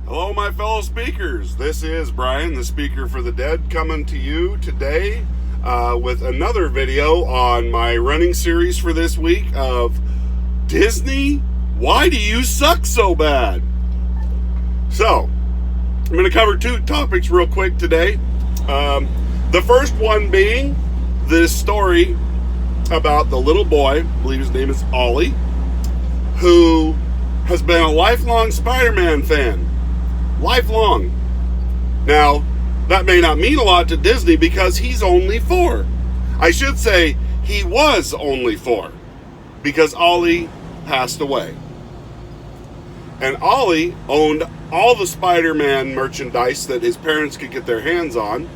Hello, my fellow speakers. This is Brian, the Speaker for the Dead, coming to you today with another video on my running series for this week of Disney, why do you suck so bad? So, I'm going to cover two topics real quick today. The first one being this story about the little boy, I believe his name is Ollie, who has been a lifelong Spider-Man fan. Lifelong. Now, that may not mean a lot to Disney because he's only 4. I should say he was only 4 because Ollie passed away. And Ollie owned all the Spider-Man merchandise that his parents could get their hands on.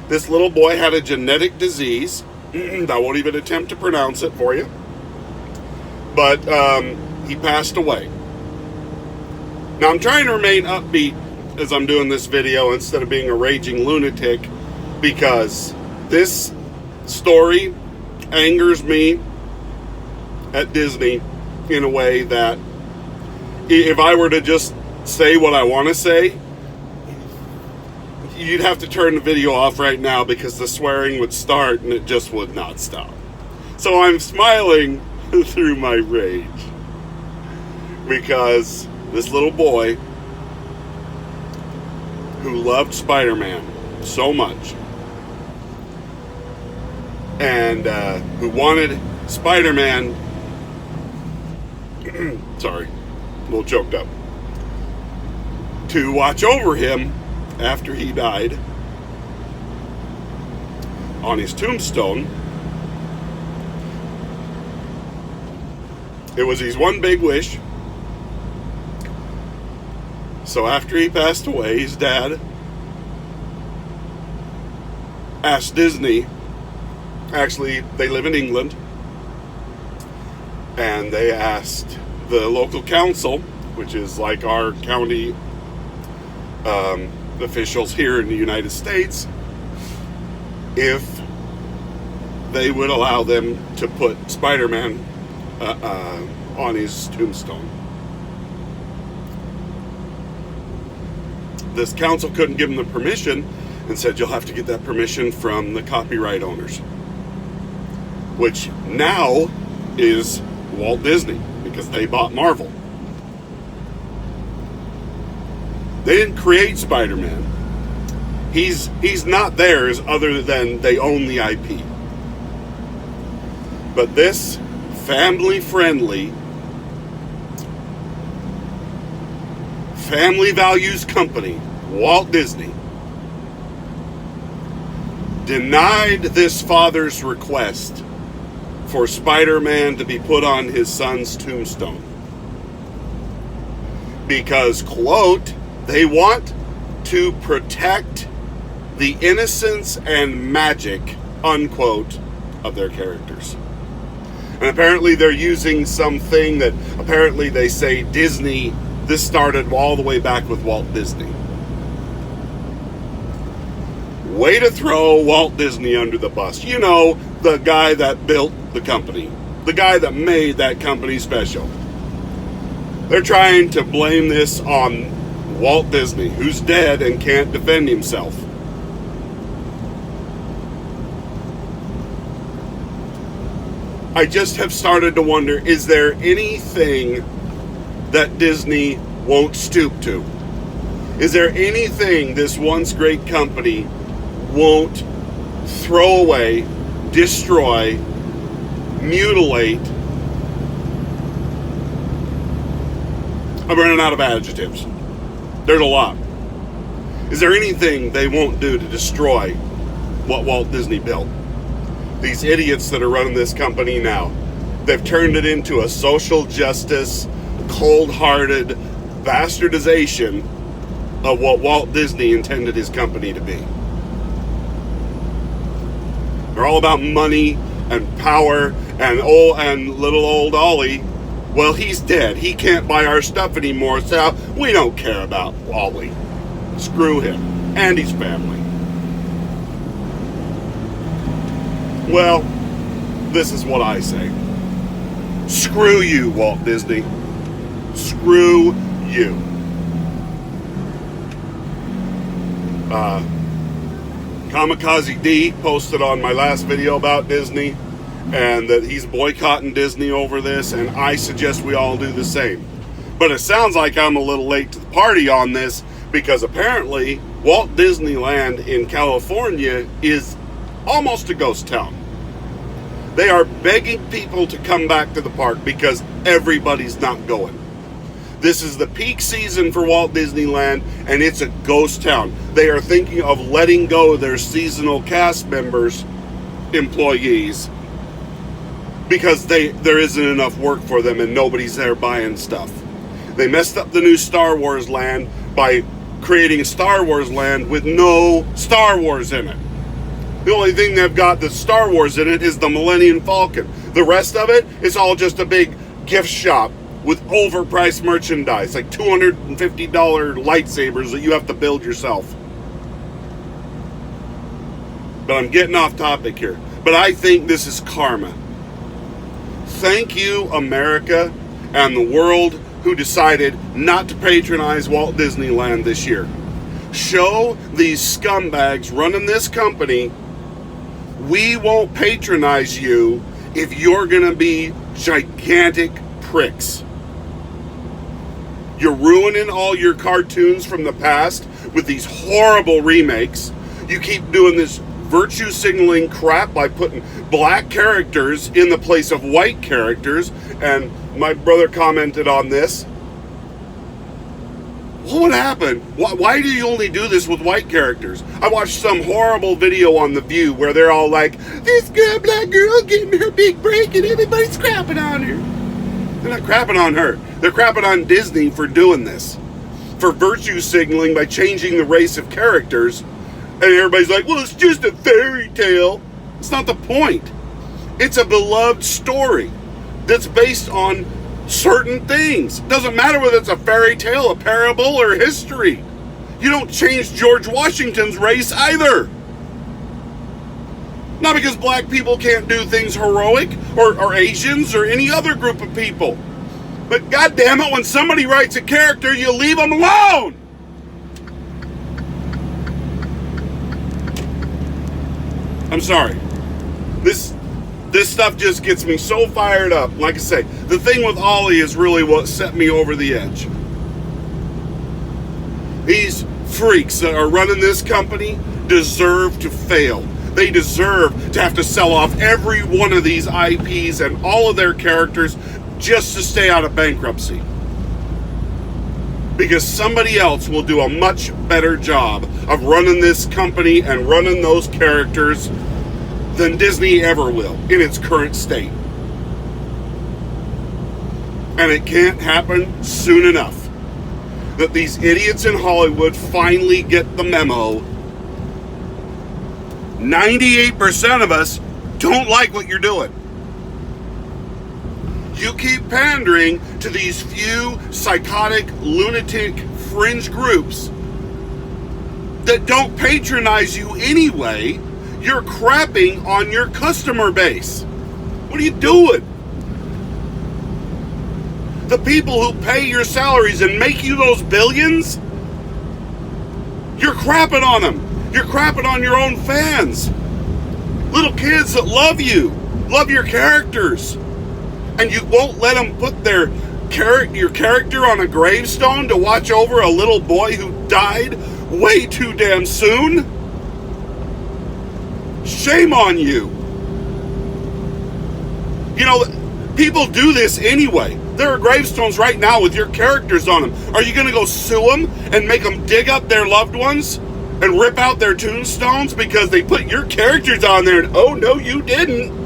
This little boy had a genetic disease. I won't even attempt to pronounce it for you. But he passed away. Now, I'm trying to remain upbeat as I'm doing this video instead of being a raging lunatic, because this story angers me at Disney in a way that if I were to just say what I want to say, you'd have to turn the video off right now because the swearing would start and it just would not stop. So I'm smiling through my rage because this little boy who loved Spider-Man so much and who wanted Spider-Man sorry, a little choked up, to watch over him after he died on his tombstone. It was his one big wish. So after he passed away, his dad asked Disney, actually they live in England, and they asked the local council, which is like our county officials here in the United States, if they would allow them to put Spider-Man on his tombstone. This council couldn't give them the permission and said, you'll have to get that permission from the copyright owners, which now is Walt Disney, because they bought Marvel. They didn't create Spider-Man. He's not theirs other than they own the IP. But this family-friendly, family values company, Walt Disney, denied this father's request for Spider-Man to be put on his son's tombstone. Because, quote, they want to protect the innocence and magic, unquote, of their characters. And apparently they're using something that apparently they say Disney, this started all the way back with Walt Disney. Way to throw Walt Disney under the bus. You know, the guy that built the company. The guy that made that company special. They're trying to blame this on Walt Disney, who's dead and can't defend himself. I just have started to wonder, is there anything that Disney won't stoop to? Is there anything this once great company won't throw away, destroy, mutilate? I'm running out of adjectives. There's a lot. Is there anything they won't do to destroy what Walt Disney built? These idiots that are running this company now, they've turned it into a social justice, cold-hearted bastardization of what Walt Disney intended his company to be. They're all about money and power, and little old Ollie, well, he's dead. He can't buy our stuff anymore, so we don't care about Ollie. Screw him and his family. Well, this is what I say. Screw you, Walt Disney. Screw you. Kamikaze D posted on my last video about Disney, and that he's boycotting Disney over this, and I suggest we all do the same. But it sounds like I'm a little late to the party on this, because apparently Walt Disneyland in California is almost a ghost town. They are begging people to come back to the park because everybody's not going. This is the peak season for Walt Disneyland, and it's a ghost town. They are thinking of letting go their seasonal cast members, employees, because there isn't enough work for them and nobody's there buying stuff. They messed up the new Star Wars land by creating a Star Wars land with no Star Wars in it. The only thing they've got that's Star Wars in it is the Millennium Falcon. The rest of it is all just a big gift shop with overpriced merchandise, like $250 lightsabers that you have to build yourself. But I'm getting off topic here. But I think this is karma. Thank you, America and the world, who decided not to patronize Walt Disneyland this year. Show these scumbags running this company, we won't patronize you if you're going to be gigantic pricks. You're ruining all your cartoons from the past with these horrible remakes. You keep doing this virtue signaling crap by putting black characters in the place of white characters. And my brother commented on this. What happened? Why do you only do this with white characters? I watched some horrible video on The View where they're all like, this girl, black girl getting her big break and everybody's crapping on her. They're not crapping on her. They're crapping on Disney for doing this. For virtue signaling by changing the race of characters. And everybody's like, well, it's just a fairy tale. It's not the point. It's a beloved story that's based on certain things. Doesn't matter whether it's a fairy tale, a parable, or history. You don't change George Washington's race either. Not because black people can't do things heroic, or Asians, or any other group of people. But goddamn it, when somebody writes a character, you leave them alone! I'm sorry. This stuff just gets me so fired up. Like I say, the thing with Ollie is really what set me over the edge. These freaks that are running this company deserve to fail. They deserve to have to sell off every one of these IPs and all of their characters just to stay out of bankruptcy. Because somebody else will do a much better job of running this company and running those characters than Disney ever will in its current state. And it can't happen soon enough that these idiots in Hollywood finally get the memo. 98% of us don't like what you're doing. You keep pandering to these few psychotic, lunatic, fringe groups that don't patronize you anyway. You're crapping on your customer base. What are you doing? The people who pay your salaries and make you those billions, you're crapping on them. You're crapping on your own fans. Little kids that love you, love your characters. And you won't let them put your character on a gravestone to watch over a little boy who died way too damn soon? Shame on you. You know, people do this anyway. There are gravestones right now with your characters on them. Are you going to go sue them and make them dig up their loved ones and rip out their tombstones because they put your characters on there and, oh, no, you didn't?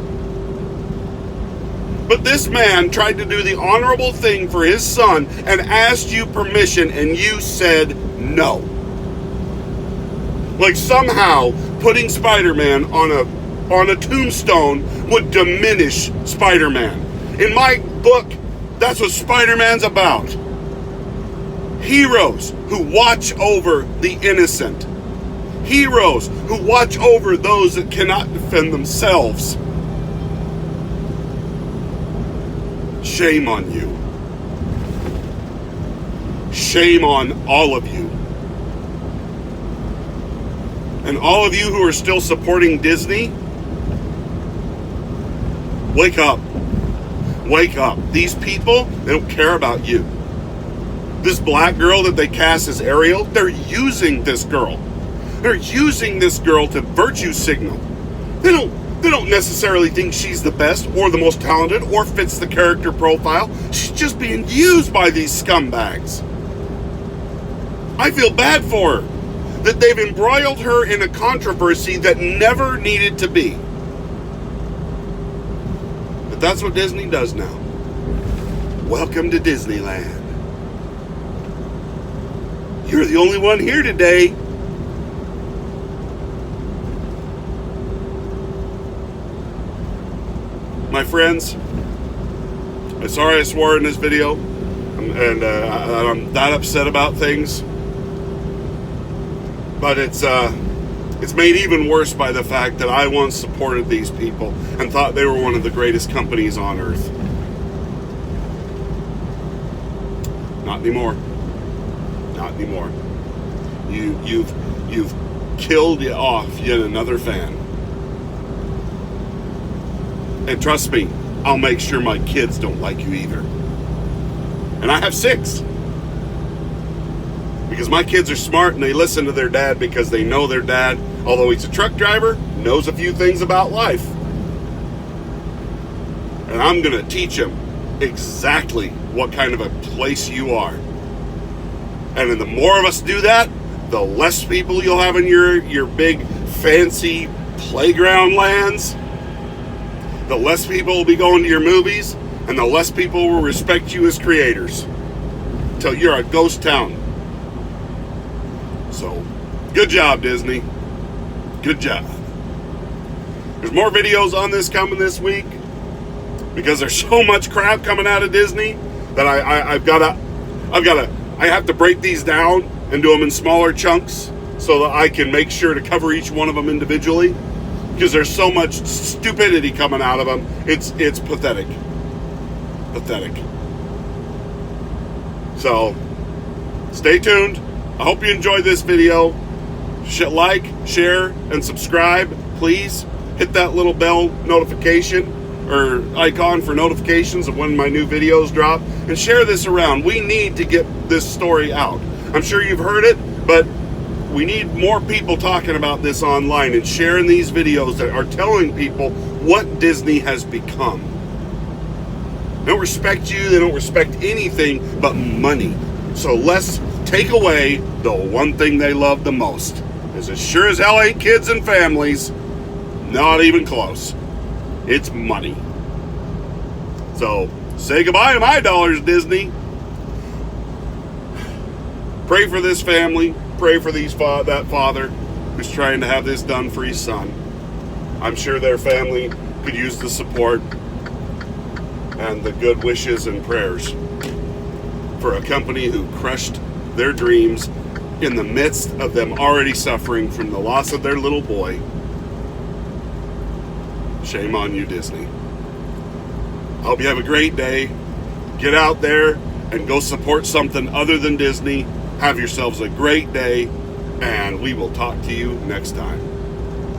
But this man tried to do the honorable thing for his son and asked you permission, and you said no. Like somehow putting Spiderman on a tombstone would diminish Spiderman. In my book, that's what Spider-Man's about. Heroes who watch over the innocent. Heroes who watch over those that cannot defend themselves. Shame on you. Shame on all of you. And all of you who are still supporting Disney, wake up. Wake up. These people, they don't care about you. This black girl that they cast as Ariel, they're using this girl. They're using this girl to virtue signal. They don't necessarily think she's the best or the most talented or fits the character profile. She's just being used by these scumbags. I feel bad for her that they've embroiled her in a controversy that never needed to be. But that's what Disney does now. Welcome to Disneyland. You're the only one here today. My friends, I'm sorry I swore in this video, and I'm that upset about things. But it's made even worse by the fact that I once supported these people and thought they were one of the greatest companies on earth. Not anymore. Not anymore. You've killed off yet another fan. And trust me, I'll make sure my kids don't like you either. And I have 6. Because my kids are smart and they listen to their dad because they know their dad, although he's a truck driver, knows a few things about life. And I'm going to teach them exactly what kind of a place you are. And then the more of us do that, the less people you'll have in your big fancy playground lands. The less people will be going to your movies, and the less people will respect you as creators. Till you're a ghost town. So, good job, Disney. Good job. There's more videos on this coming this week, because there's so much crap coming out of Disney that I have to break these down and do them in smaller chunks so that I can make sure to cover each one of them individually. Because there's so much stupidity coming out of them. It's pathetic. Pathetic. So, stay tuned. I hope you enjoyed this video. Like, share, and subscribe. Please hit that little bell notification or icon for notifications of when my new videos drop. And share this around. We need to get this story out. I'm sure you've heard it, but we need more people talking about this online and sharing these videos that are telling people what Disney has become. They don't respect you. They don't respect anything but money. So let's take away the one thing they love the most. Because it sure as hell ain't kids and families. Not even close. It's money. So say goodbye to my dollars, Disney. Pray for this family. Pray for that father who's trying to have this done for his son. I'm sure their family could use the support and the good wishes and prayers for a company who crushed their dreams in the midst of them already suffering from the loss of their little boy. Shame on you, Disney. I hope you have a great day. Get out there and go support something other than Disney. Have yourselves a great day, and we will talk to you next time.